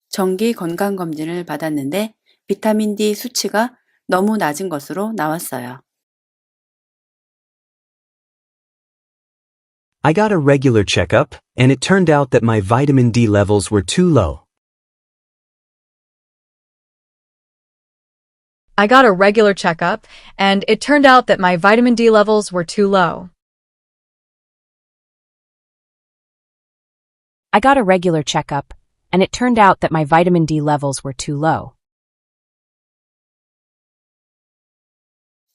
정기 건강검진을 받았는데 비타민 D 수치가 너무 낮은 것으로 나왔어요. I got a regular checkup, and it turned out that my vitamin D levels were too low. I got a regular checkup, and it turned out that my vitamin D levels were too low. I got a regular checkup, and it turned out that my vitamin D levels were too low.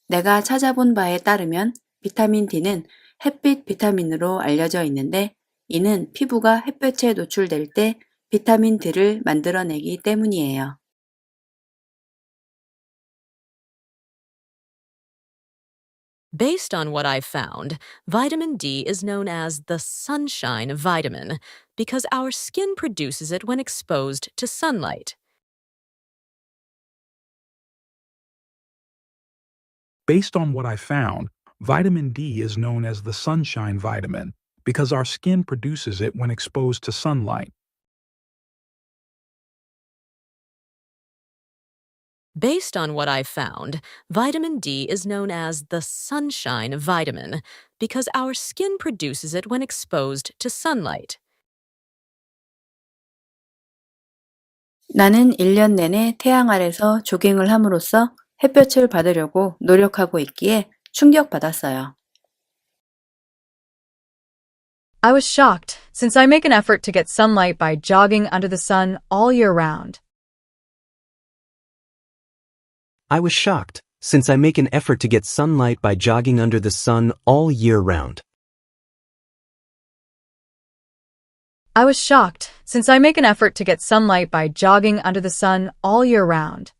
내가 찾아본 바에 따르면 비타민 D는 햇빛 비타민으로 알려져 있는데 이는 피부가 햇볕에 노출될 때 비타민 D를 만들어내기 때문이에요. Based on what I've found, vitamin D is known as the sunshine vitamin because our skin produces it when exposed to sunlight. Based on what I found, vitamin D is known as the sunshine vitamin because our skin produces it when exposed to sunlight. Based on what I've found, vitamin D is known as the sunshine vitamin because our skin produces it when exposed to sunlight. 나는 1년 내내 태양 아래서 조깅을 함으로써 햇볕을 받으려고 노력하고 있기에 충격받았어요. I was shocked, since I make an effort to get sunlight by jogging under the sun all year round. I was shocked, since I make an effort to get sunlight by jogging under the sun all year round. I was shocked, since I make an effort to get sunlight by jogging under the sun all year round.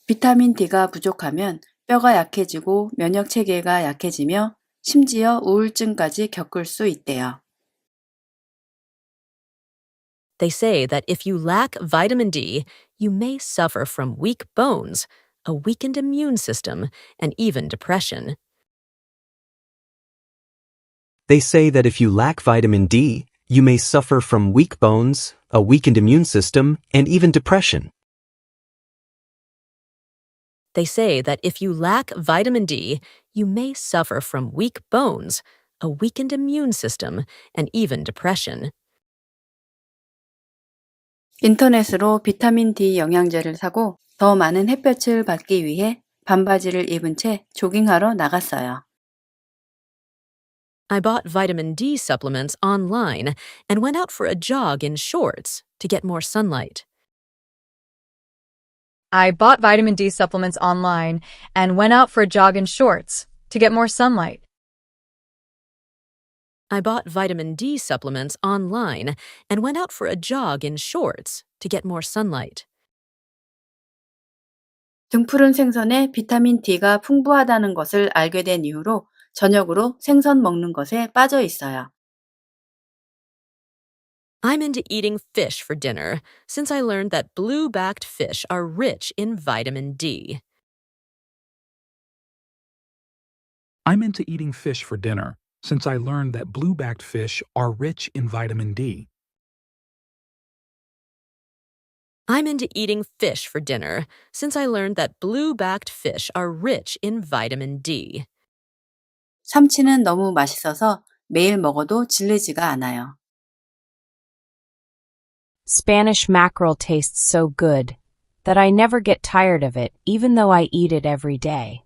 비타민 D가 부족하면 뼈가 약해지고 면역 체계가 약해지며 심지어 우울증까지 겪을 수 있대요. They say that if you lack vitamin D, you may suffer from weak bones, a weakened immune system, and even depression. They say that if you lack vitamin D, you may suffer from weak bones, a weakened immune system, and even depression. They say that if you lack vitamin D, you may suffer from weak bones, a weakened immune system, and even depression. 인터넷으로 비타민 D 영양제를 사고 더 많은 햇볕을 받기 위해 반바지를 입은 채 조깅하러 나갔어요. I bought vitamin D supplements online and went out for a jog in shorts to get more sunlight. I bought vitamin D supplements online and went out for a jog in shorts to get more sunlight. I bought vitamin D supplements online and went out for a jog in shorts to get more sunlight. 등푸른 생선에 비타민 D가 풍부하다는 것을 알게 된 이후로 저녁으로 생선 먹는 것에 빠져 있어요. I'm into eating fish for dinner since I learned that blue-backed fish are rich in vitamin D. I'm into eating fish for dinner since I learned that blue-backed fish are rich in vitamin D. I'm into eating fish for dinner since I learned that blue-backed fish are rich in vitamin D. 참치는 너무 맛있어서 매일 먹어도 질리지가 않아요. Spanish mackerel tastes so good that I never get tired of it even though I eat it every day.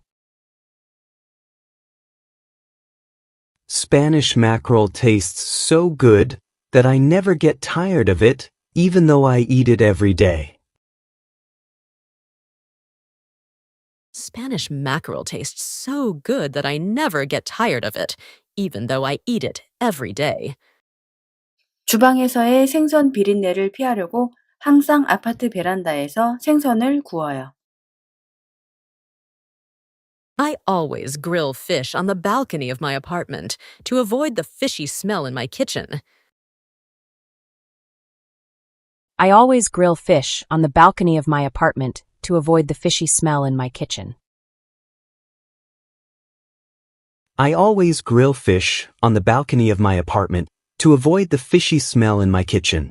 Spanish mackerel tastes so good that I never get tired of it, even though I eat it every day. Spanish mackerel tastes so good that I never get tired of it, even though I eat it every day. 주방에서의 생선 비린내를 피하려고 항상 아파트 베란다에서 생선을 구워요. I always grill fish on the balcony of my apartment to avoid the fishy smell in my kitchen. I always grill fish on the balcony of my apartment to avoid the fishy smell in my kitchen. I always grill fish on the balcony of my apartment to avoid the fishy smell in my kitchen.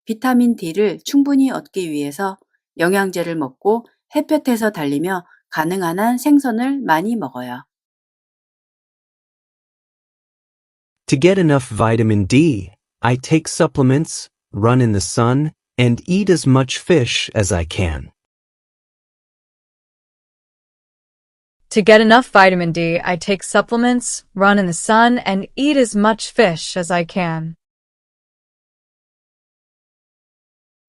비타민 D를 충분히 얻기 위해서 영양제를 먹고 햇볕에서 달리며 가능한 한 생선을 많이 먹어요. To get enough vitamin D, I take supplements, run in the sun, and eat as much fish as I can. To get enough vitamin D, I take supplements, run in the sun, and eat as much fish as I can.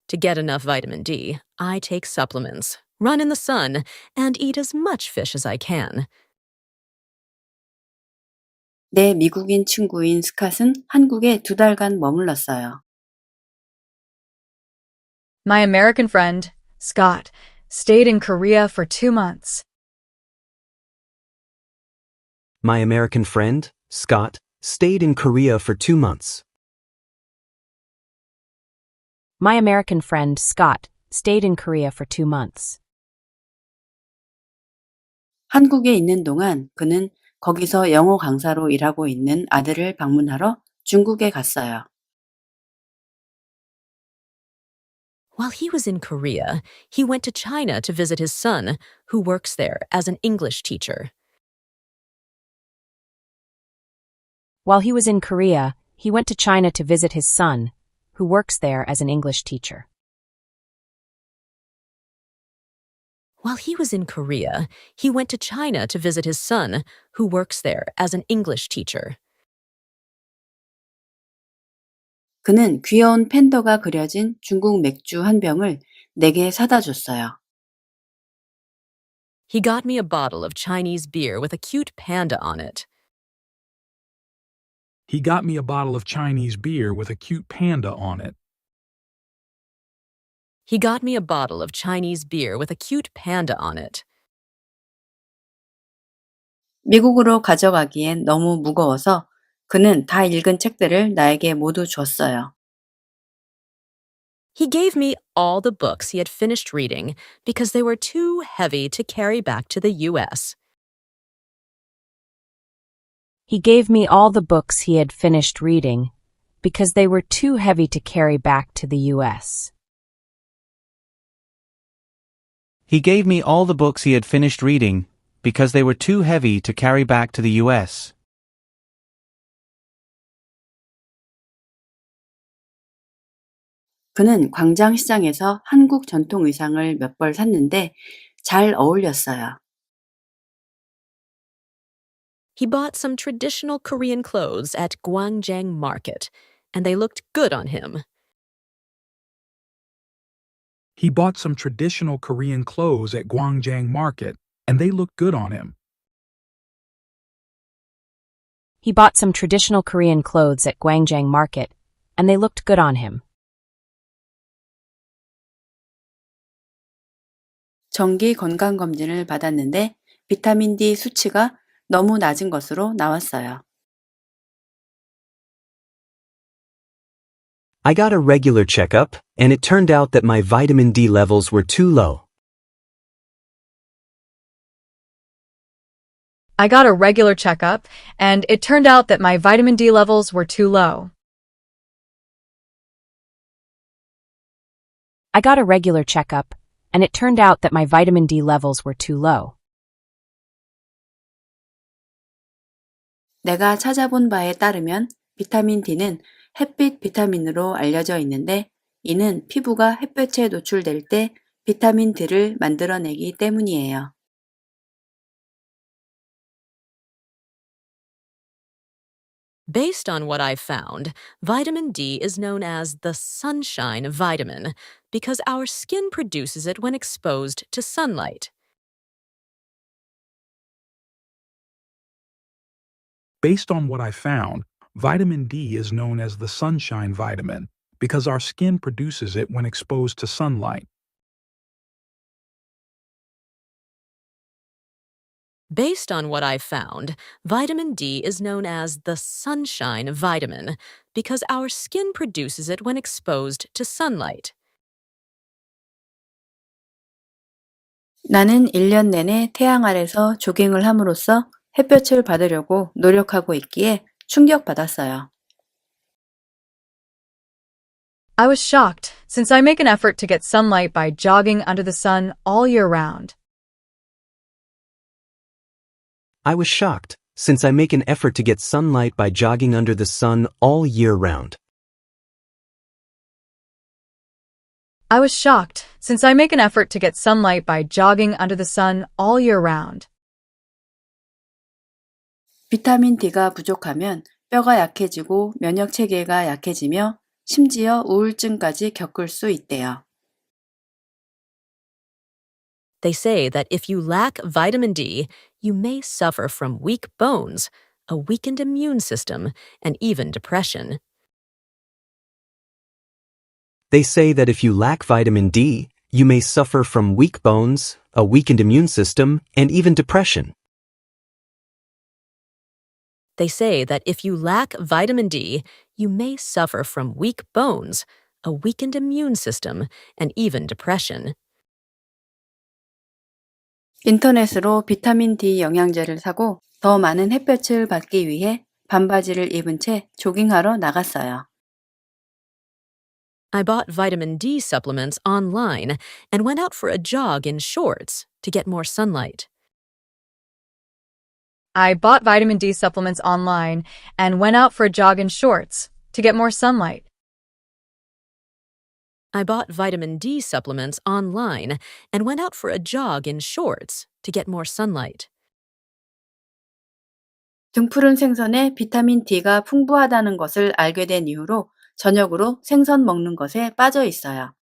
To get enough vitamin D, I take supplements, run in the sun, and eat as much fish as I can. 내 미국인 친구인 스캇은 한국에 2달간 머물렀어요. My American friend, Scott, stayed in Korea for 2 months. My American friend, Scott, stayed in Korea for 2 months. My American friend, Scott, stayed in Korea for 2 months. 한국에 있는 동안 그는 거기서 영어 강사로 일하고 있는 아들을 방문하러 중국에 갔어요. While he was in Korea, he went to China to visit his son, who works there as an English teacher. While he was in Korea, he went to China to visit his son, who works there as an English teacher. While he was in Korea, he went to China to visit his son, who works there as an English teacher. 그는 귀여운 팬더가 그려진 중국 맥주 한 병을 내게 사다 줬어요. He got me a bottle of Chinese beer with a cute panda on it. He got me a bottle of Chinese beer with a cute panda on it. He got me a bottle of Chinese beer with a cute panda on it. 미국으로 가져가기엔 너무 무거워서 그는 다 읽은 책들을 나에게 모두 줬어요. He gave me all the books he had finished reading because they were too heavy to carry back to the U.S. He gave me all the books he had finished reading because they were too heavy to carry back to the U.S. He gave me all the books he had finished reading because they were too heavy to carry back to the US. 그는 광장시장에서 한국 전통 의상을 몇 벌 샀는데 잘 어울렸어요. He bought some traditional Korean clothes at Gwangjang Market, and they looked good on him. He bought some traditional Korean clothes at Gwangjang Market, and they looked good on him. He bought some traditional Korean clothes at Gwangjang Market, and they looked good on him. 정기 건강검진을 받았는데 비타민 D 수치가 너무 낮은 것으로 나왔어요. I got a regular checkup, and it turned out that my vitamin D levels were too low. I got a regular checkup, and it turned out that my vitamin D levels were too low. I got a regular checkup, and it turned out that my vitamin D levels were too low. 내가 찾아본 바에 따르면 비타민 D는 햇빛 비타민으로 알려져 있는데 이는 피부가 햇볕에 노출될 때 비타민 D를 만들어내기 때문이에요. Based on what I found, vitamin D is known as the sunshine vitamin because our skin produces it when exposed to sunlight. Based on what I found, vitamin D is known as the sunshine vitamin because our skin produces it when exposed to sunlight. Based on what I found, vitamin D is known as the sunshine vitamin because our skin produces it when exposed to sunlight. 나는 1년 내내 태양 아래서 조깅을 함으로써 햇볕을 받으려고 노력하고 있기에 충격받았어요. I was shocked, since I make an effort to get sunlight by jogging under the sun all year round. I was shocked, since I make an effort to get sunlight by jogging under the sun all year round. I was shocked, since I make an effort to get sunlight by jogging under the sun all year round. 비타민 D가 부족하면 뼈가 약해지고 면역 체계가 약해지며 심지어 우울증까지 겪을 수 있대요. They say that if you lack vitamin D, you may suffer from weak bones, a weakened immune system, and even depression. They say that if you lack vitamin D, you may suffer from weak bones, a weakened immune system, and even depression. They say that if you lack vitamin D, you may suffer from weak bones, a weakened immune system, and even depression. 인터넷으로 비타민 D 영양제를 사고 더 많은 햇볕을 받기 위해 반바지를 입은 채 조깅하러 나갔어요. I bought vitamin D supplements online and went out for a jog in shorts to get more sunlight. I bought vitamin D supplements online and went out for a jog in shorts to get more sunlight. I bought vitamin D supplements online and went out for a jog in shorts to get more sunlight. 등푸른 생선에 비타민 D가 풍부하다는 것을 알게 된 이후로 저녁으로 생선 먹는 것에 빠져 있어요.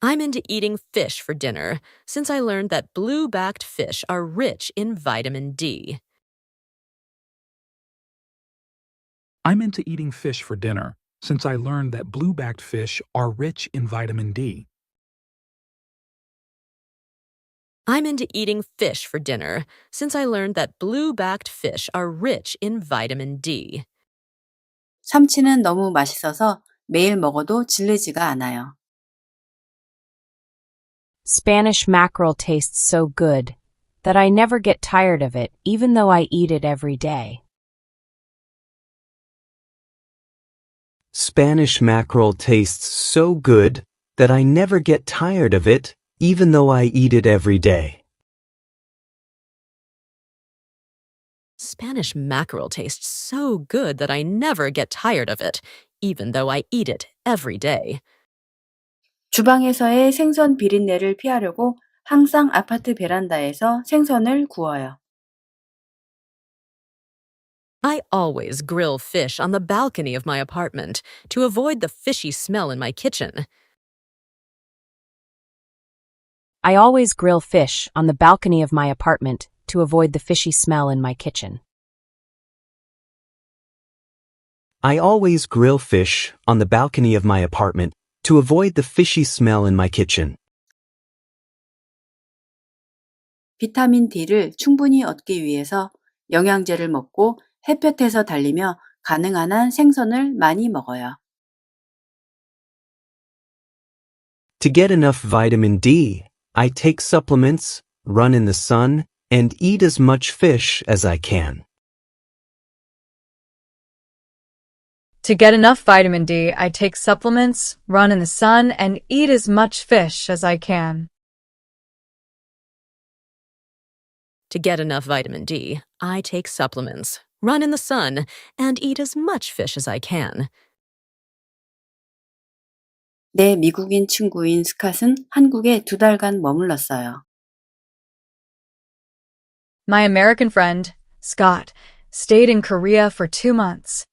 I'm into eating fish for dinner since I learned that blue-backed fish are rich in vitamin D. I'm into eating fish for dinner since I learned that blue-backed fish are rich in vitamin D. I'm into eating fish for dinner since I learned that blue-backed fish are rich in vitamin D. 참치는 너무 맛있어서 매일 먹어도 질리지가 않아요. Spanish mackerel tastes so good that I never get tired of it even though I eat it every day. Spanish mackerel tastes so good that I never get tired of it, even though I eat it every day. Spanish mackerel tastes so good that I never get tired of it, even though I eat it every day. 주방에서의 생선 비린내를 피하려고 항상 아파트 베란다에서 생선을 구워요. I always grill fish on the balcony of my apartment to avoid the fishy smell in my kitchen. I always grill fish on the balcony of my apartment to avoid the fishy smell in my kitchen. I always grill fish on the balcony of my apartment to avoid the fishy smell in my kitchen. 비타민 D를 충분히 얻기 위해서 영양제를 먹고 햇볕에서 달리며 가능한 한 생선을 많이 먹어요. To get enough vitamin D, I take supplements, run in the sun, and eat as much fish as I can. To get enough vitamin D, I take supplements, run in the sun, and eat as much fish as I can. To get enough vitamin D, I take supplements, run in the sun, and eat as much fish as I can. 내 미국인 친구인 스캇은 한국에 2달간 머물렀어요. My American friend, Scott, stayed in Korea for 2 months.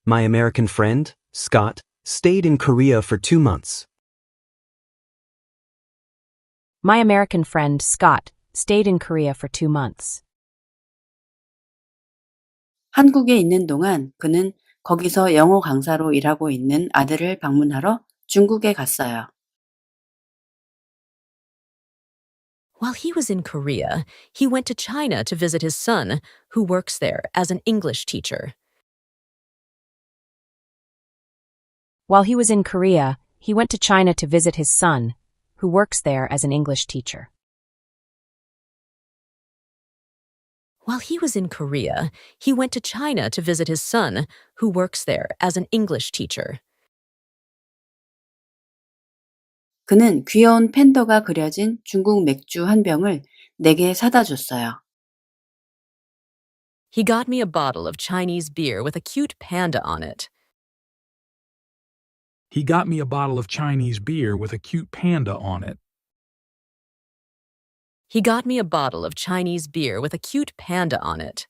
My American friend, Scott, stayed in Korea for 2 months. My American friend, Scott, stayed in Korea for 2 months. 한국에 있는 동안 그는 거기서 영어 강사로 일하고 있는 아들을 방문하러 중국에 갔어요. While he was in Korea, he went to China to visit his son, who works there as an English teacher. While he was in Korea, he went to China to visit his son, who works there as an English teacher. While he was in Korea, he went to China to visit his son, who works there as an English teacher. 그는 귀여운 팬더가 그려진 중국 맥주 한 병을 내게 사다 줬어요. He got me a bottle of Chinese beer with a cute panda on it. He got me a bottle of Chinese beer with a cute panda on it. He got me a bottle of Chinese beer with a cute panda on it.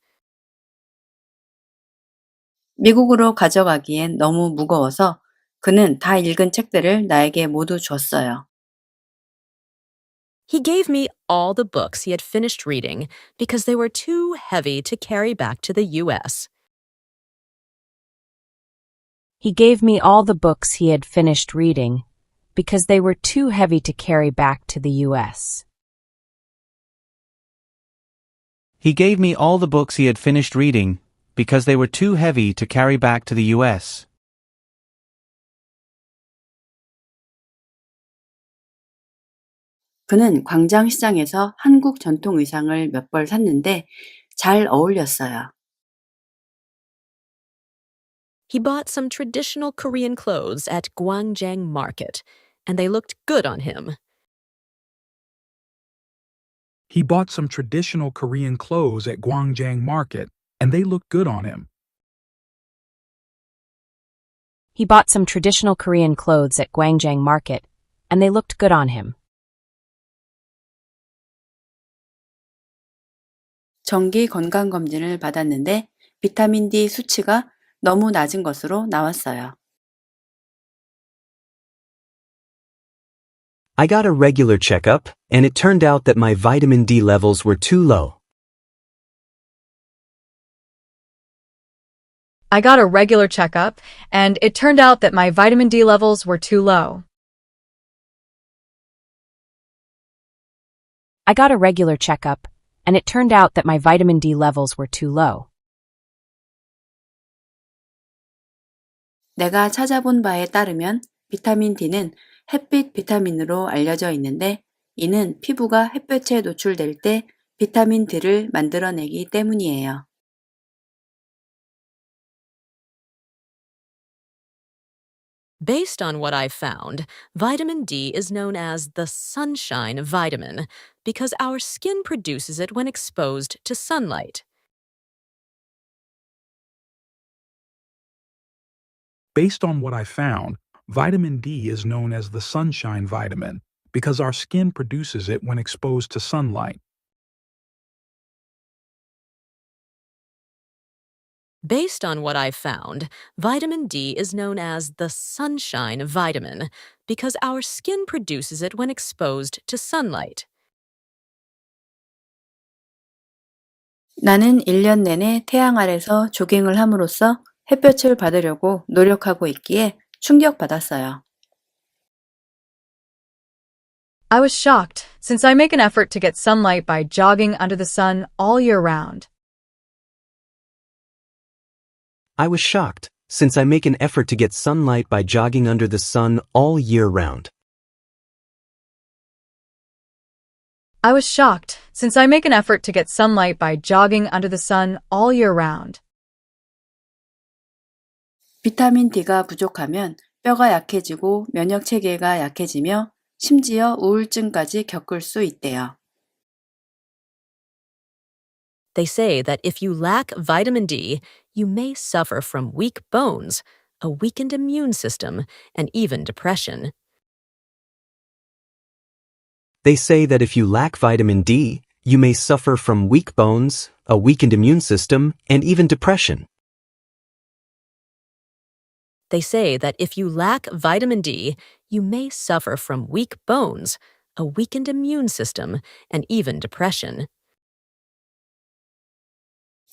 미국으로 가져가기엔 너무 무거워서 그는 다 읽은 책들을 나에게 모두 줬어요. He gave me all the books he had finished reading because they were too heavy to carry back to the U.S. He gave me all the books he had finished reading because they were too heavy to carry back to the U.S. He gave me all the books he had finished reading because they were too heavy to carry back to the U.S. 그는 광장시장에서 한국 전통 의상을 몇 벌 샀는데 잘 어울렸어요. He bought some traditional Korean clothes at Gwangjang Market, and they looked good on him. He bought some traditional Korean clothes at Gwangjang Market, and they looked good on him. He bought some traditional Korean clothes at Gwangjang Market, and they looked good on him. 정기 건강검진을 받았는데 비타민 D 수치가 너무 낮은 것으로 나왔어요. I got a regular checkup, and it turned out that my vitamin D levels were too low. I got a regular checkup, and it turned out that my vitamin D levels were too low. I got a regular checkup, and it turned out that my vitamin D levels were too low. 내가 찾아본 바에 따르면 비타민 D는 햇빛 비타민으로 알려져 있는데 이는 피부가 햇볕에 노출될 때 비타민 D를 만들어내기 때문이에요. Based on what I've found, vitamin D is known as the sunshine vitamin because our skin produces it when exposed to sunlight. Based on what I found, vitamin D is known as the sunshine vitamin because our skin produces it when exposed to sunlight. Based on what I've found, vitamin D is known as the sunshine vitamin because our skin produces it when exposed to sunlight. 나는 1년 내내 태양 아래서 조깅을 함으로써 햇볕을 받으려고 노력하고 있기에 충격받았어요. I was shocked, since I make an effort to get sunlight by jogging under the sun all year round. I was shocked, since I make an effort to get sunlight by jogging under the sun all year round. I was shocked, since I make an effort to get sunlight by jogging under the sun all year round. 비타민 D가 부족하면 뼈가 약해지고 면역 체계가 약해지며 심지어 우울증까지 겪을 수 있대요. They say that if you lack vitamin D, you may suffer from weak bones, a weakened immune system, and even depression. They say that if you lack vitamin D, you may suffer from weak bones, a weakened immune system, and even depression. They say that if you lack vitamin D, you may suffer from weak bones, a weakened immune system, and even depression.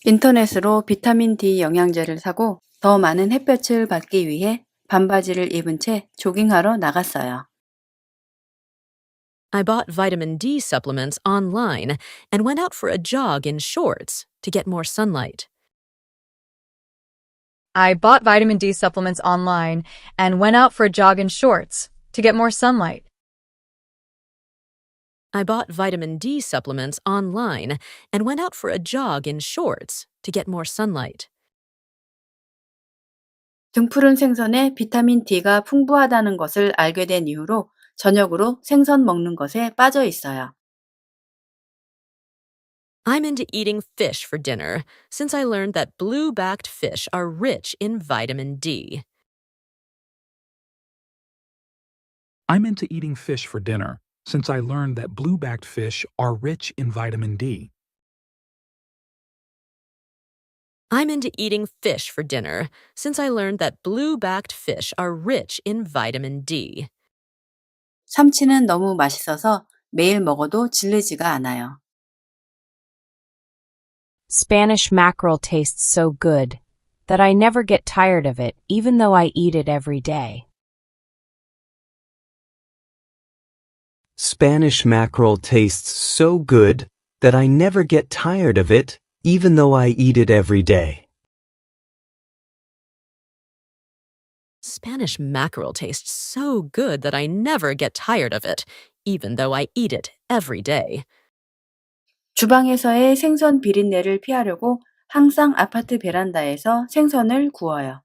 인터넷으로 비타민 D 영양제를 사고 더 많은 햇볕을 받기 위해 반바지를 입은 채 조깅하러 나갔어요. I bought vitamin D supplements online and went out for a jog in shorts to get more sunlight. I bought vitamin D supplements online and went out for a jog in shorts to get more sunlight. I bought vitamin D supplements online and went out for a jog in shorts to get more sunlight. 등푸른 생선에 비타민 D가 풍부하다는 것을 알게 된 이후로 저녁으로 생선 먹는 것에 빠져 있어요. I'm into eating fish for dinner since I learned that blue-backed fish are rich in vitamin D. I'm into eating fish for dinner since I learned that blue-backed fish are rich in vitamin D. I'm into eating fish for dinner since I learned that blue-backed fish are rich in vitamin D. 참치는 너무 맛있어서 매일 먹어도 질리지가 않아요. Spanish mackerel tastes so good that I never get tired of it even though I eat it every day. Spanish mackerel tastes so good that I never get tired of it, even though I eat it every day. Spanish mackerel tastes so good that I never get tired of it, even though I eat it every day. 주방에서의 생선 비린내를 피하려고 항상 아파트 베란다에서 생선을 구워요.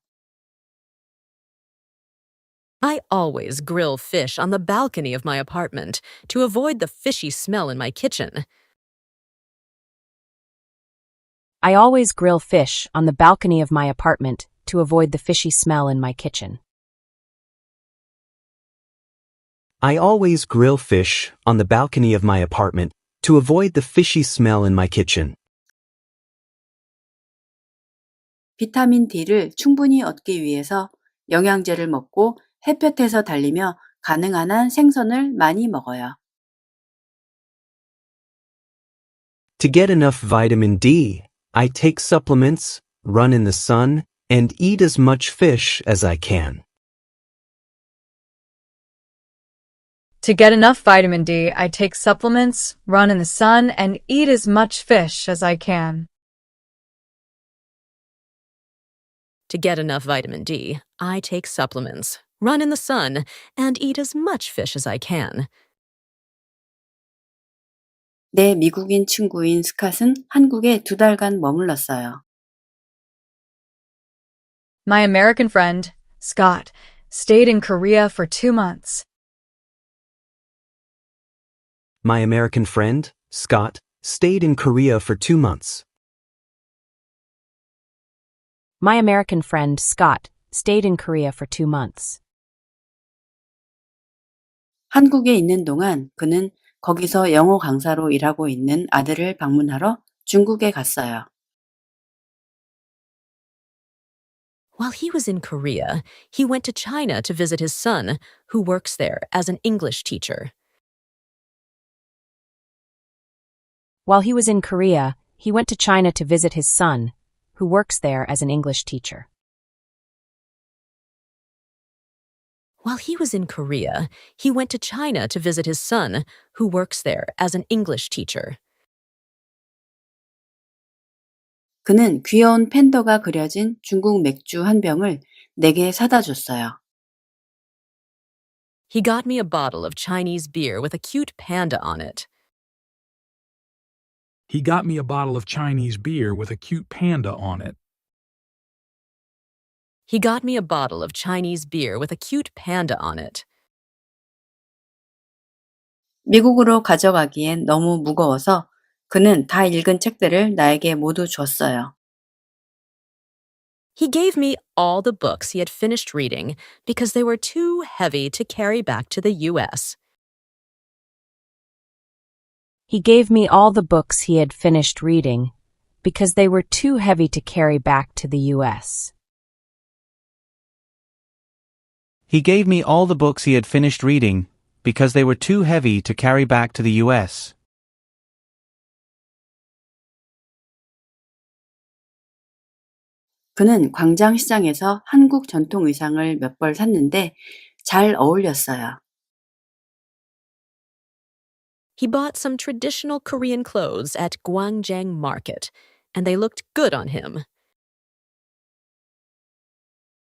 I always grill fish on the balcony of my apartment to avoid the fishy smell in my kitchen. I always grill fish on the balcony of my apartment to avoid the fishy smell in my kitchen. I always grill fish on the balcony of my apartment to avoid the fishy smell in my kitchen. 비타민 D를 충분히 얻기 위해서 영양제를 먹고 햇볕에서 달리며 가능한 한 생선을 많이 먹어요. To get enough vitamin D, I take supplements, run in the sun, and eat as much fish as I can. To get enough vitamin D, I take supplements, run in the sun, and eat as much fish as I can. To get enough vitamin D, I take supplements, run in the sun, and eat as much fish as I can. 내 미국인 친구인 스캇은 한국에 2달간 머물렀어요. My American friend, Scott, stayed in Korea for 2 months. My American friend, Scott, stayed in Korea for 2 months. My American friend, Scott, stayed in Korea for 2 months. 한국에 있는 동안 그는 거기서 영어 강사로 일하고 있는 아들을 방문하러 중국에 갔어요. While he was in Korea, he went to China to visit his son, who works there as an English teacher. While he was in Korea, he went to China to visit his son, who works there as an English teacher. While he was in Korea, he went to China to visit his son, who works there as an English teacher. 그는 귀여운 팬더가 그려진 중국 맥주 한 병을 내게 사다 줬어요. He got me a bottle of Chinese beer with a cute panda on it. He got me a bottle of Chinese beer with a cute panda on it. He got me a bottle of Chinese beer with a cute panda on it. 미국으로 가져가기엔 너무 무거워서 그는 다 읽은 책들을 나에게 모두 줬어요. He gave me all the books he had finished reading because they were too heavy to carry back to the U.S. He gave me all the books he had finished reading because they were too heavy to carry back to the U.S. He gave me all the books he had finished reading because they were too heavy to carry back to the U.S. 그는 광장시장에서 한국 전통 의상을 몇 벌 샀는데 잘 어울렸어요. He bought some traditional Korean clothes at Gwangjang Market, and they looked good on him.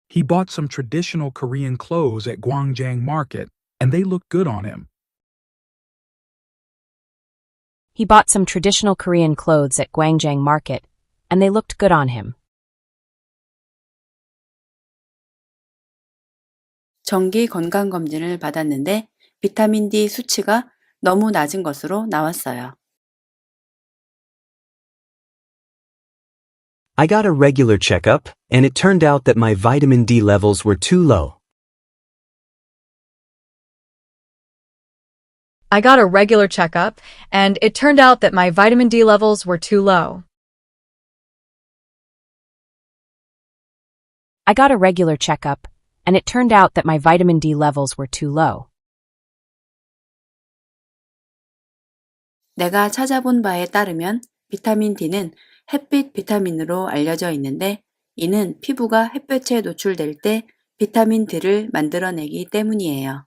He bought some traditional Korean clothes at Gwangjang Market, and they looked good on him. He bought some traditional Korean clothes at Gwangjang Market, and they looked good on him. 정기 건강검진을 받았는데 비타민 D 수치가 너무 낮은 것으로 나왔어요. I got a regular checkup, and it turned out that my vitamin D levels were too low. I got a regular checkup, and it turned out that my vitamin D levels were too low. I got a regular checkup, and it turned out that my vitamin D levels were too low. 내가 찾아본 바에 따르면 비타민 D는 햇빛 비타민으로 알려져 있는데 이는 피부가 햇볕에 노출될 때 비타민 D를 만들어내기 때문이에요.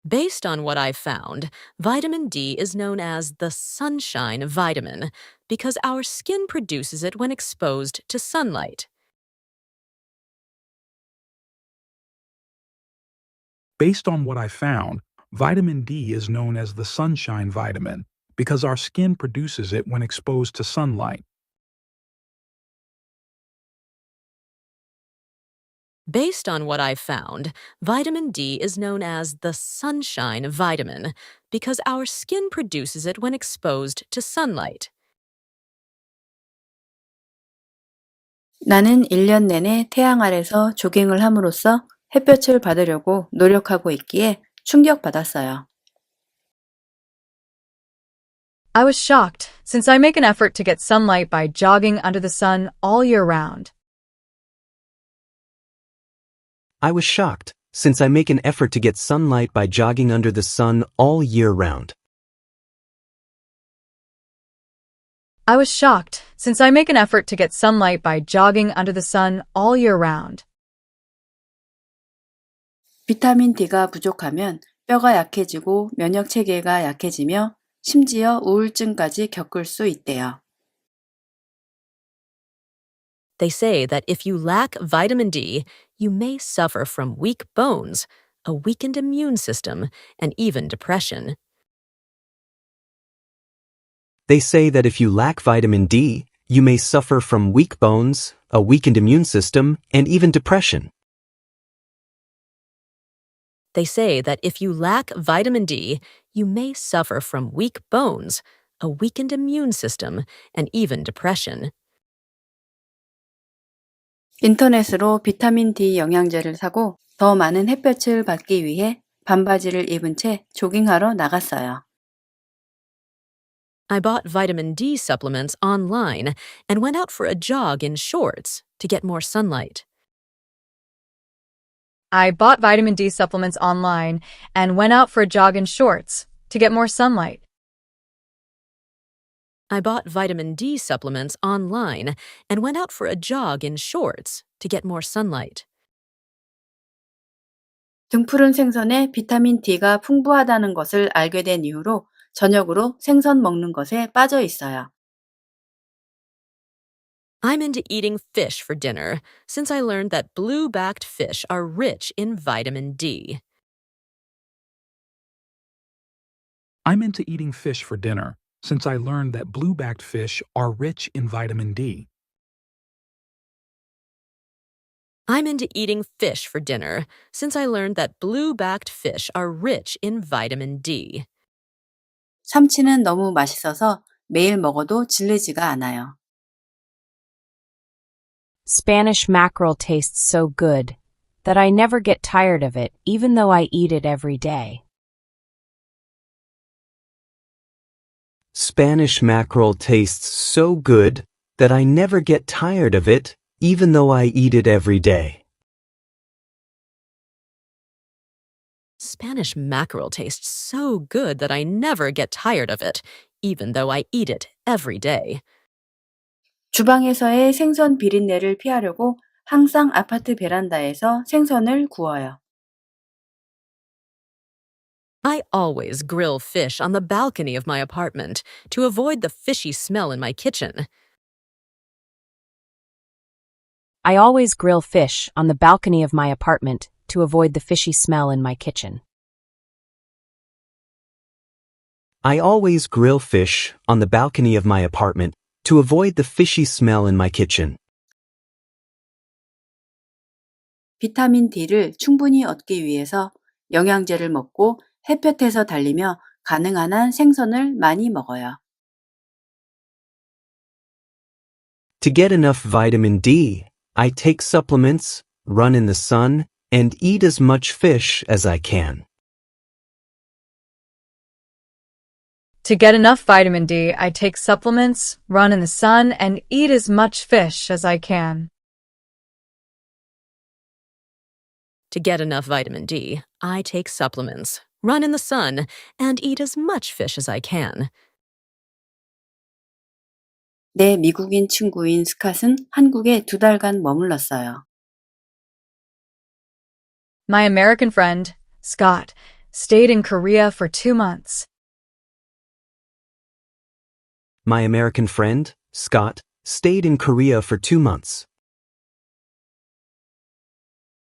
Based on what I found, vitamin D is known as the sunshine vitamin because our skin produces it when exposed to sunlight. Based on what I found, vitamin D is known as the sunshine vitamin because our skin produces it when exposed to sunlight. Based on what I found, vitamin D is known as the sunshine vitamin because our skin produces it when exposed to sunlight. 나는 1년 내내 태양 아래서 조깅을 함으로써 햇볕을 받으려고 노력하고 있기에 충격받았어요. I was shocked, since I make an effort to get sunlight by jogging under the sun all year round. I was shocked, since I make an effort to get sunlight by jogging under the sun all year round. I was shocked, since I make an effort to get sunlight by jogging under the sun all year round. 비타민 D가 부족하면 뼈가 약해지고 면역 체계가 약해지며 심지어 우울증까지 겪을 수 있대요. They say that if you lack vitamin D, you may suffer from weak bones, a weakened immune system, and even depression. They say that if you lack vitamin D, you may suffer from weak bones, a weakened immune system, and even depression. They say that if you lack vitamin D, you may suffer from weak bones, a weakened immune system, and even depression. 인터넷으로 비타민 D 영양제를 사고 더 많은 햇볕을 받기 위해 반바지를 입은 채 조깅하러 나갔어요. I bought vitamin D supplements online and went out for a jog in shorts to get more sunlight. I bought vitamin D supplements online and went out for a jog in shorts to get more sunlight. I bought vitamin D supplements online and went out for a jog in shorts to get more sunlight. 등푸른 생선에 비타민 D가 풍부하다는 것을 알게 된 이후로 저녁으로 생선 먹는 것에 빠져 있어요. I'm into eating fish for dinner since I learned that blue-backed fish are rich in vitamin D. I'm into eating fish for dinner since I learned that blue-backed fish are rich in vitamin D. I'm into eating fish for dinner since I learned that blue-backed fish are rich in vitamin D. 참치는 너무 맛있어서 매일 먹어도 질리지가 않아요. Spanish mackerel tastes so good that I never get tired of it even though I eat it every day. Spanish mackerel tastes so good that I never get tired of it, even though I eat it every day. Spanish mackerel tastes so good that I never get tired of it, even though I eat it every day. 주방에서의 생선 비린내를 피하려고 항상 아파트 베란다에서 생선을 구워요. I always grill fish on the balcony of my apartment to avoid the fishy smell in my kitchen. I always grill fish on the balcony of my apartment to avoid the fishy smell in my kitchen. I always grill fish on the balcony of my apartment to avoid the fishy smell in my kitchen. 비타민 D를 충분히 얻기 위해서 영양제를 먹고 햇볕에서 달리며 가능한 한 생선을 많이 먹어요. To get enough vitamin D, I take supplements, run in the sun, and eat as much fish as I can. To get enough vitamin D, I take supplements, run in the sun, and eat as much fish as I can. To get enough vitamin D, I take supplements, run in the sun, and eat as much fish as I can. 내 미국인 친구인 스캇은 한국에 2달간 머물렀어요. My American friend, Scott, stayed in Korea for 2 months. My American friend, Scott, stayed in Korea for 2 months.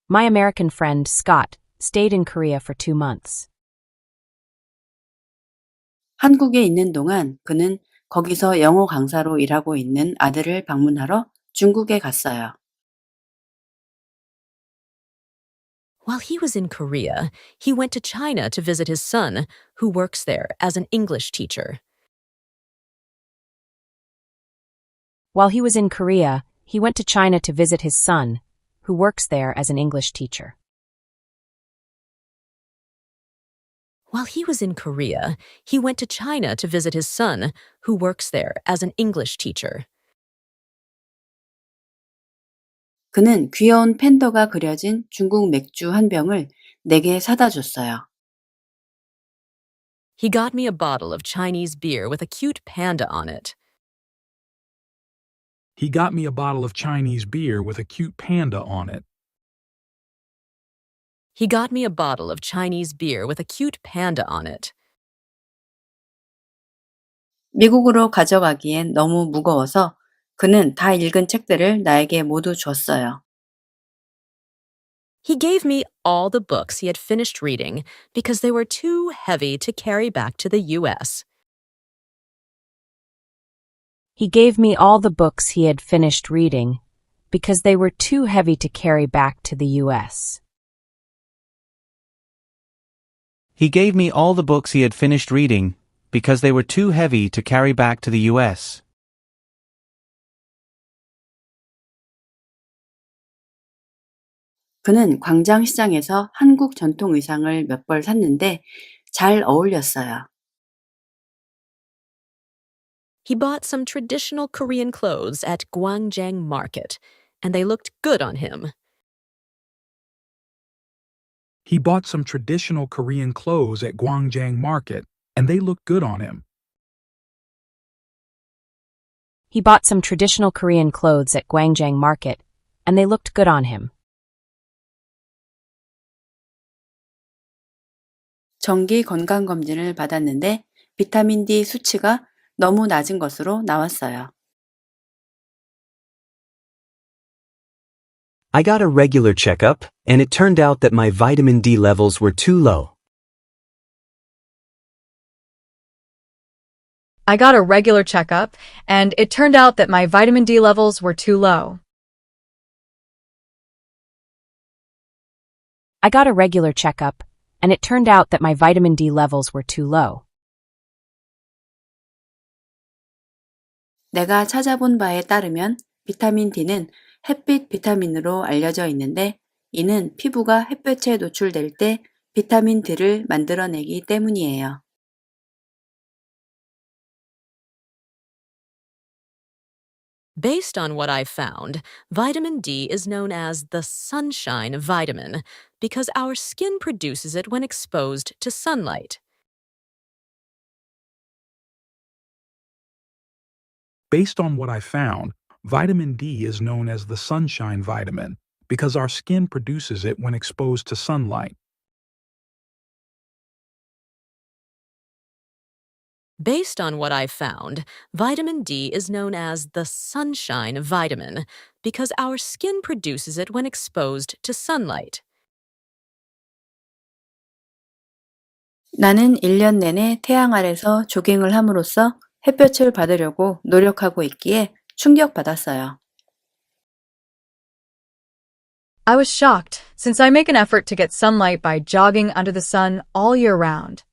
My American friend, Scott, stayed in Korea for 2 months. 한국에 있는 동안 그는 거기서 영어 강사로 일하고 있는 아들을 방문하러 중국에 갔어요. While he was in Korea, he went to China to visit his son, who works there as an English teacher. While he was in Korea, he went to China to visit his son, who works there as an English teacher. While he was in Korea, he went to China to visit his son, who works there as an English teacher. 그는 귀여운 팬더가 그려진 중국 맥주 한 병을 내게 사다 줬어요. He got me a bottle of Chinese beer with a cute panda on it. He got me a bottle of Chinese beer with a cute panda on it. He got me a bottle of Chinese beer with a cute panda on it. 미국으로 가져가기엔 너무 무거워서 그는 다 읽은 책들을 나에게 모두 줬어요. He gave me all the books he had finished reading because they were too heavy to carry back to the U.S. He gave me all the books he had finished reading because they were too heavy to carry back to the U.S. He gave me all the books he had finished reading because they were too heavy to carry back to the U.S. 그는 광장시장에서 한국 전통 의상을 몇 벌 샀는데 잘 어울렸어요. He bought some traditional Korean clothes at Gwangjang Market, and they looked good on him. He bought some traditional Korean clothes at Gwangjang Market, and they looked good on him. He bought some traditional Korean clothes at Gwangjang Market, and they looked good on him. 정기 건강검진을 받았는데 비타민 D 수치가 너무 낮은 것으로 나왔어요. I got a regular checkup, and it turned out that my vitamin D levels were too low. I got a regular checkup, and it turned out that my vitamin D levels were too low. I got a regular checkup, and it turned out that my vitamin D levels were too low. 내가 찾아본 바에 따르면 비타민 D는 햇빛 비타민으로 알려져 있는데 이는 피부가 햇볕에 노출될 때 비타민 D를 만들어내기 때문이에요. Based on what I've found, vitamin D is known as the sunshine vitamin because our skin produces it when exposed to sunlight. Based on what I found, vitamin D is known as the sunshine vitamin because our skin produces it when exposed to sunlight. Based on what I've found, vitamin D is known as the sunshine vitamin because our skin produces it when exposed to sunlight. 나는 1년 내내 태양 아래서 조깅을 함으로써 햇볕을 받으려고 노력하고 있기에 충격받았어요. I was shocked, since I make an effort to get sunlight by jogging under the sun all year round.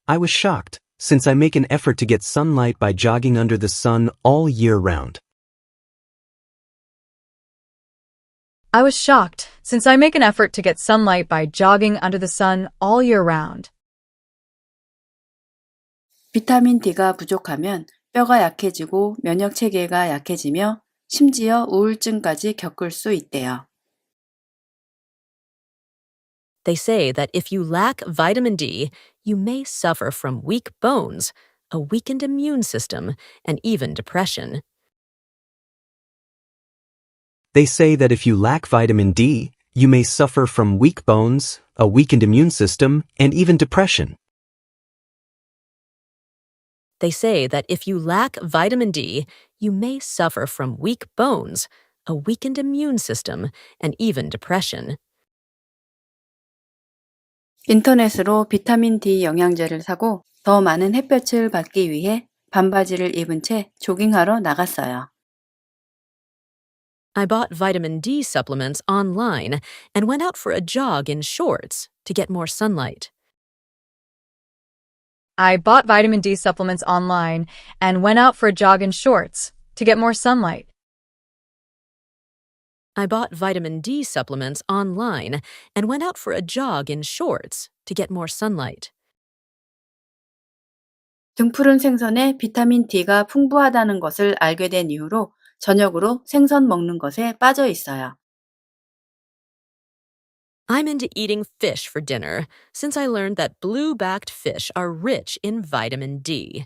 I was shocked, since I make an effort to get sunlight by jogging under the sun all year round. I was shocked, since I make an effort to get sunlight by jogging under the sun all year round. 비타민 D가 부족하면 뼈가 약해지고 면역 체계가 약해지며 심지어 우울증까지 겪을 수 있대요. They say that if you lack vitamin D, you may suffer from weak bones, a weakened immune system, and even depression. They say that if you lack vitamin D, you may suffer from weak bones, a weakened immune system, and even depression. They say that if you lack vitamin D, you may suffer from weak bones, a weakened immune system, and even depression. 인터넷으로 비타민 D 영양제를 사고 더 많은 햇볕을 받기 위해 반바지를 입은 채 조깅하러 나갔어요. I bought vitamin D supplements online and went out for a jog in shorts to get more sunlight. I bought vitamin D supplements online and went out for a jog in shorts to get more sunlight. I bought vitamin D supplements online and went out for a jog in shorts to get more sunlight. 등푸른 생선에 비타민 D가 풍부하다는 것을 알게 된 이후로 저녁으로 생선 먹는 것에 빠져 있어요. I'm into eating fish for dinner since I learned that blue-backed fish are rich in vitamin D.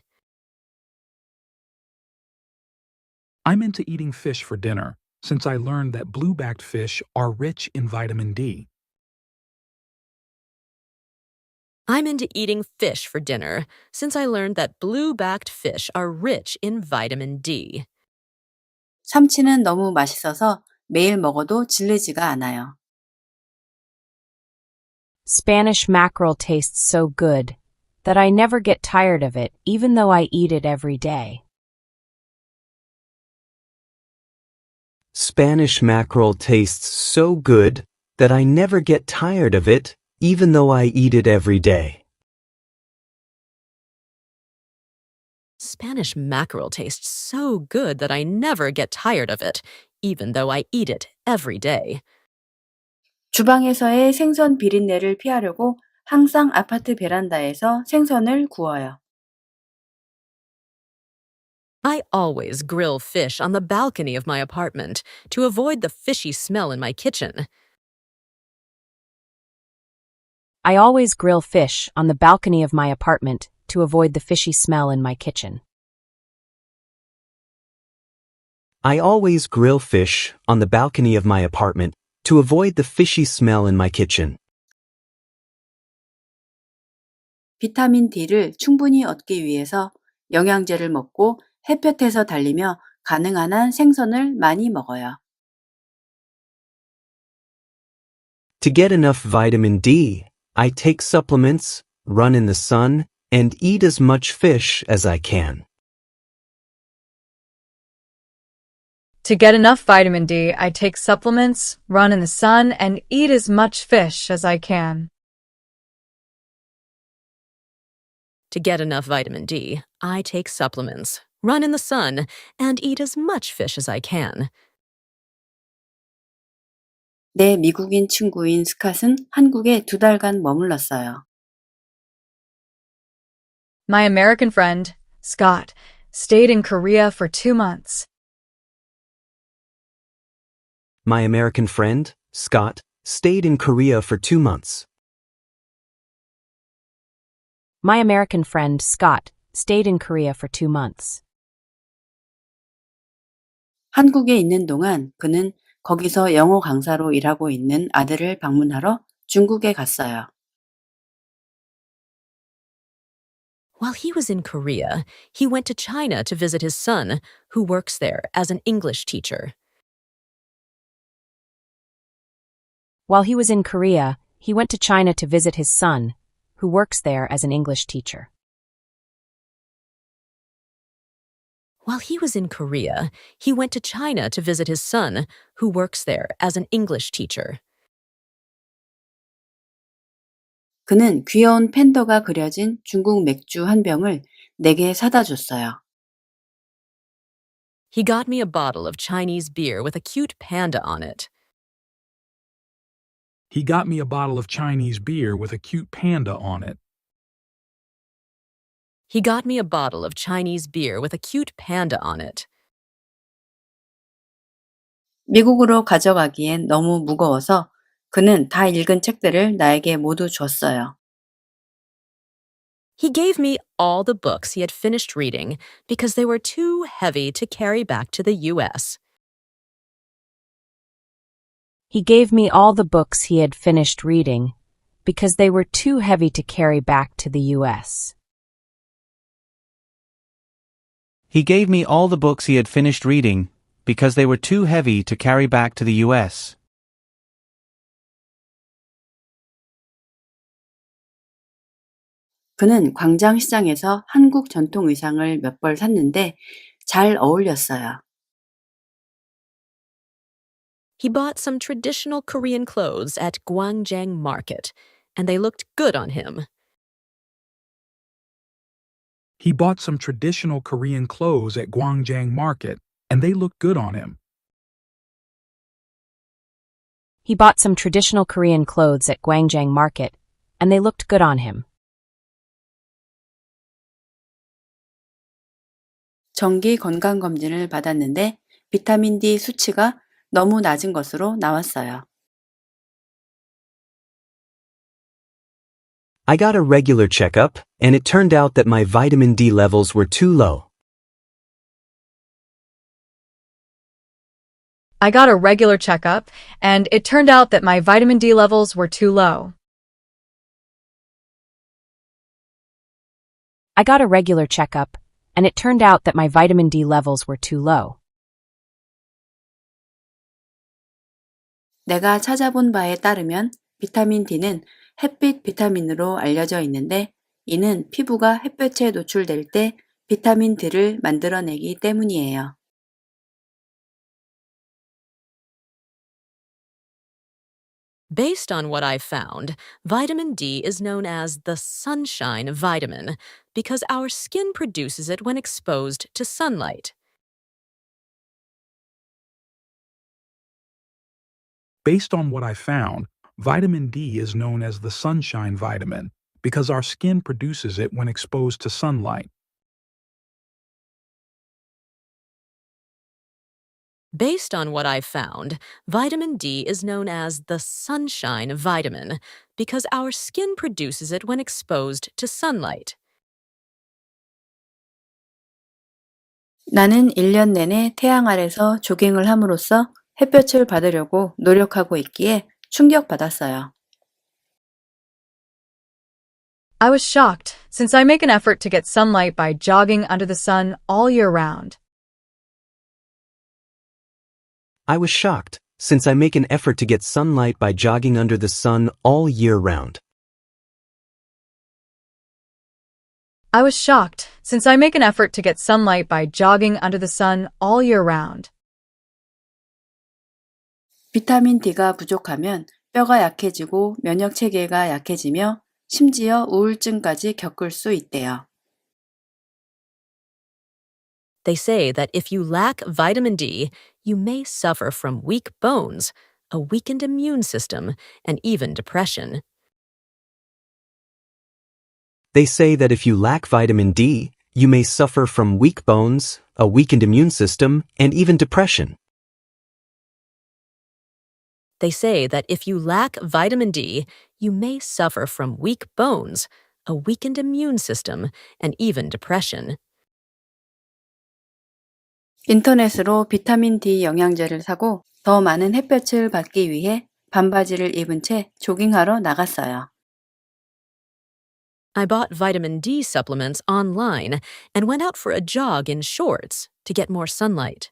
I'm into eating fish for dinner since I learned that blue-backed fish are rich in vitamin D. I'm into eating fish for dinner since I learned that blue-backed fish are rich in vitamin D. 참치는 너무 맛있어서 매일 먹어도 질리지가 않아요. Spanish mackerel tastes so good that I never get tired of it even though I eat it every day. Spanish mackerel tastes so good that I never get tired of it, even though I eat it every day. Spanish mackerel tastes so good that I never get tired of it, even though I eat it every day. 주방에서의 생선 비린내를 피하려고 항상 아파트 베란다에서 생선을 구워요. I always grill fish on the balcony of my apartment to avoid the fishy smell in my kitchen. I always grill fish on the balcony of my apartment to avoid the fishy smell in my kitchen. I always grill fish on the balcony of my apartment to avoid the fishy smell in my kitchen. 비타민 D를 충분히 얻기 위해서 영양제를 먹고 햇볕에서 달리며 가능한 한 생선을 많이 먹어요. To get enough vitamin D, I take supplements, run in the sun, and eat as much fish as I can. To get enough vitamin D, I take supplements, run in the sun, and eat as much fish as I can. To get enough vitamin D, I take supplements, run in the sun, and eat as much fish as I can. 내 미국인 친구인 스캇은 한국에 2달간 머물렀어요. My American friend, Scott, stayed in Korea for 2 months. My American friend, Scott, stayed in Korea for 2 months. My American friend, Scott, stayed in Korea for 2 months. 한국에 있는 동안 그는 거기서 영어 강사로 일하고 있는 아들을 방문하러 중국에 갔어요. While he was in Korea, he went to China to visit his son, who works there as an English teacher. While he was in Korea, he went to China to visit his son, who works there as an English teacher. While he was in Korea, he went to China to visit his son, who works there as an English teacher. 그는 귀여운 팬더가 그려진 중국 맥주 한 병을 내게 사다 줬어요. He got me a bottle of Chinese beer with a cute panda on it. He got me a bottle of Chinese beer with a cute panda on it. He got me a bottle of Chinese beer with a cute panda on it. 미국으로 가져가기엔 너무 무거워서 그는 다 읽은 책들을 나에게 모두 줬어요. He gave me all the books he had finished reading because they were too heavy to carry back to the US. He gave me all the books he had finished reading because they were too heavy to carry back to the US. He gave me all the books he had finished reading because they were too heavy to carry back to the US. 그는 광장시장에서 한국 전통 의상을 몇 벌 샀는데 잘 어울렸어요. He bought some traditional Korean clothes at Gwangjang Market, and they looked good on him. He bought some traditional Korean clothes at Gwangjang Market, and they looked good on him. He bought some traditional Korean clothes at Gwangjang Market, and they looked good on him. 정기 건강검진을 받았는데 비타민 D 수치가 너무 낮은 것으로 나왔어요. I got a regular checkup, and it turned out that my vitamin D levels were too low. I got a regular checkup, and it turned out that my vitamin D levels were too low. I got a regular checkup, and it turned out that my vitamin D levels were too low. 내가 찾아본 바에 따르면 비타민 D는 햇빛 비타민으로 알려져 있는데 이는 피부가 햇볕에 노출될 때 비타민 D를 만들어내기 때문이에요. Based on what I found, vitamin D is known as the sunshine vitamin because our skin produces it when exposed to sunlight. Based on what I found, vitamin D is known as the sunshine vitamin because our skin produces it when exposed to sunlight. Based on what I found, vitamin D is known as the sunshine vitamin because our skin produces it when exposed to sunlight. 나는 1년 내내 태양 아래서 조깅을 함으로써 햇볕을 받으려고 노력하고 있기에 충격받았어요. I was shocked, since I make an effort to get sunlight by jogging under the sun all year round. I was shocked, since I make an effort to get sunlight by jogging under the sun all year round. I was shocked, since I make an effort to get sunlight by jogging under the sun all year round. 비타민 D가 부족하면 뼈가 약해지고 면역 체계가 약해지며 심지어 우울증까지 겪을 수 있대요. They say that if you lack vitamin D, you may suffer from weak bones, a weakened immune system, and even depression. They say that if you lack vitamin D, you may suffer from weak bones, a weakened immune system, and even depression. They say that if you lack vitamin D, you may suffer from weak bones, a weakened immune system, and even depression. 인터넷으로 비타민 D 영양제를 사고 더 많은 햇볕을 받기 위해 반바지를 입은 채 조깅하러 나갔어요. I bought vitamin D supplements online and went out for a jog in shorts to get more sunlight.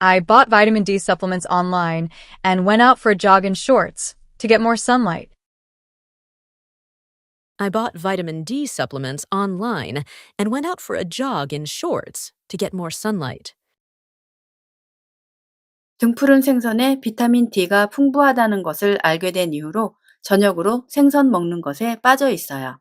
I bought vitamin D supplements online and went out for a jog in shorts to get more sunlight. I bought vitamin D supplements online and went out for a jog in shorts to get more sunlight. 등푸른 생선에 비타민 D가 풍부하다는 것을 알게 된 이후로 저녁으로 생선 먹는 것에 빠져 있어요.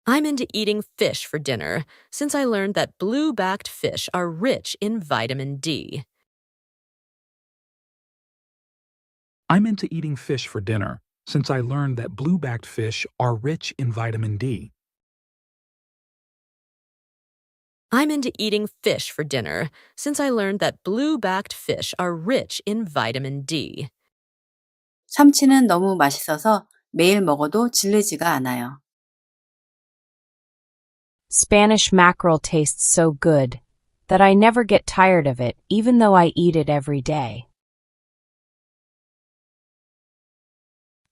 I'm into eating fish for dinner since I learned that blue-backed fish are rich in vitamin D. I'm into eating fish for dinner since I learned that blue-backed fish are rich in vitamin D. I'm into eating fish for dinner since I learned that blue-backed fish are rich in vitamin D. 참치는 너무 맛있어서 매일 먹어도 질리지가 않아요. Spanish mackerel tastes so good that I never get tired of it even though I eat it every day.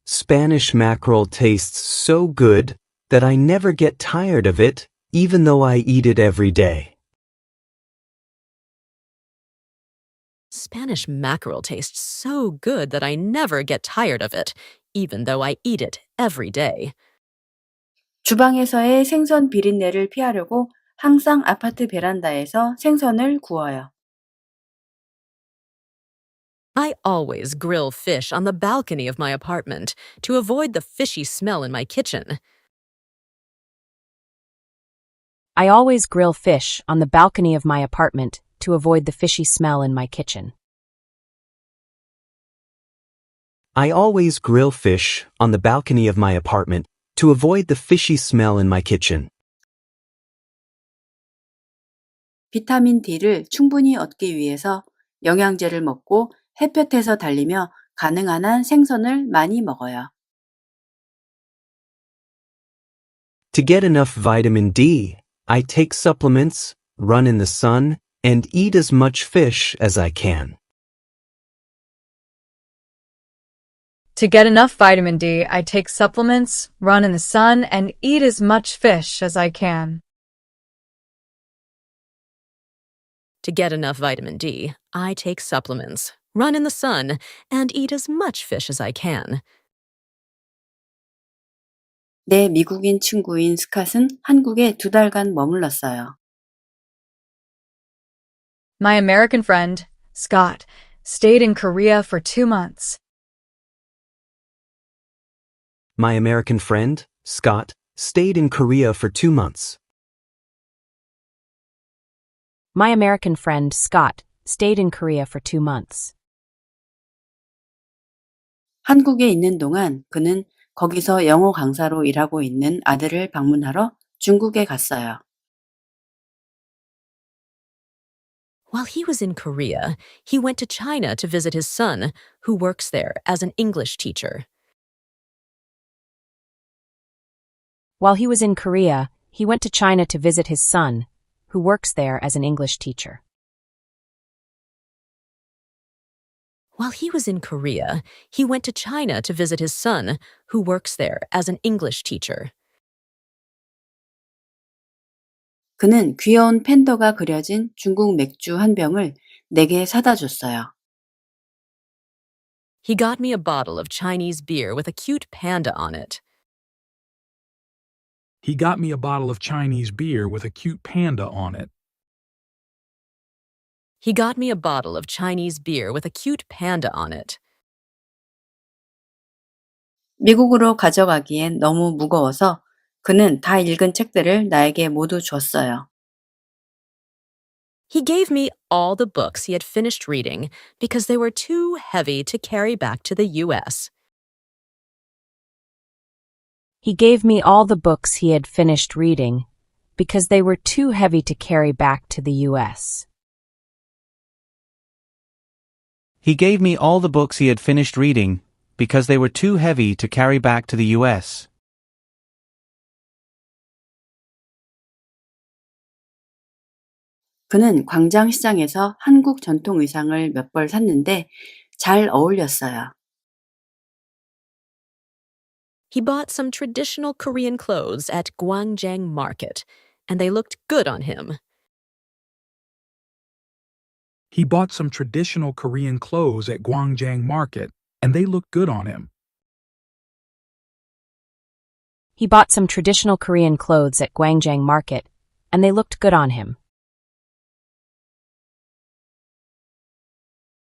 Spanish mackerel tastes so good that I never get tired of it, even though I eat it every day. Spanish mackerel tastes so good that I never get tired of it, even though I eat it every day. 주방에서의 생선 비린내를 피하려고 항상 아파트 베란다에서 생선을 구워요. I always grill fish on the balcony of my apartment to avoid the fishy smell in my kitchen. I always grill fish on the balcony of my apartment to avoid the fishy smell in my kitchen. I always grill fish on the balcony of my apartment to avoid the fishy smell in my kitchen. 비타민 D를 충분히 얻기 위해서 영양제를 먹고 햇볕에서 달리며 가능한 한 생선을 많이 먹어요. To get enough vitamin D, I take supplements, run in the sun, and eat as much fish as I can. To get enough vitamin D, I take supplements, run in the sun, and eat as much fish as I can. To get enough vitamin D, I take supplements, run in the sun, and eat as much fish as I can. 내 미국인 친구인 스캇은 한국에 2달간 머물렀어요. My American friend, Scott, stayed in Korea for 2 months. My American friend, Scott, stayed in Korea for 2 months. My American friend, Scott, stayed in Korea for 2 months. 한국에 있는 동안 그는 거기서 영어 강사로 일하고 있는 아들을 방문하러 중국에 갔어요. While he was in Korea, he went to China to visit his son, who works there as an English teacher. While he was in Korea, he went to China to visit his son, who works there as an English teacher. While he was in Korea, he went to China to visit his son, who works there as an English teacher. 그는 귀여운 팬더가 그려진 중국 맥주 한 병을 내게 사다 줬어요. He got me a bottle of Chinese beer with a cute panda on it. He got me a bottle of Chinese beer with a cute panda on it. He got me a bottle of Chinese beer with a cute panda on it. 미국으로 가져가기엔 너무 무거워서 그는 다 읽은 책들을 나에게 모두 줬어요. He gave me all the books he had finished reading because they were too heavy to carry back to the U.S. He gave me all the books he had finished reading because they were too heavy to carry back to the U.S. He gave me all the books he had finished reading because they were too heavy to carry back to the U.S. 그는 광장시장에서 한국 전통 의상을 몇 벌 샀는데 잘 어울렸어요. He bought some traditional Korean clothes at Gwangjang Market, and they looked good on him. He bought some traditional Korean clothes at Gwangjang Market, and they looked good on him. He bought some traditional Korean clothes at Gwangjang Market, and they looked good on him.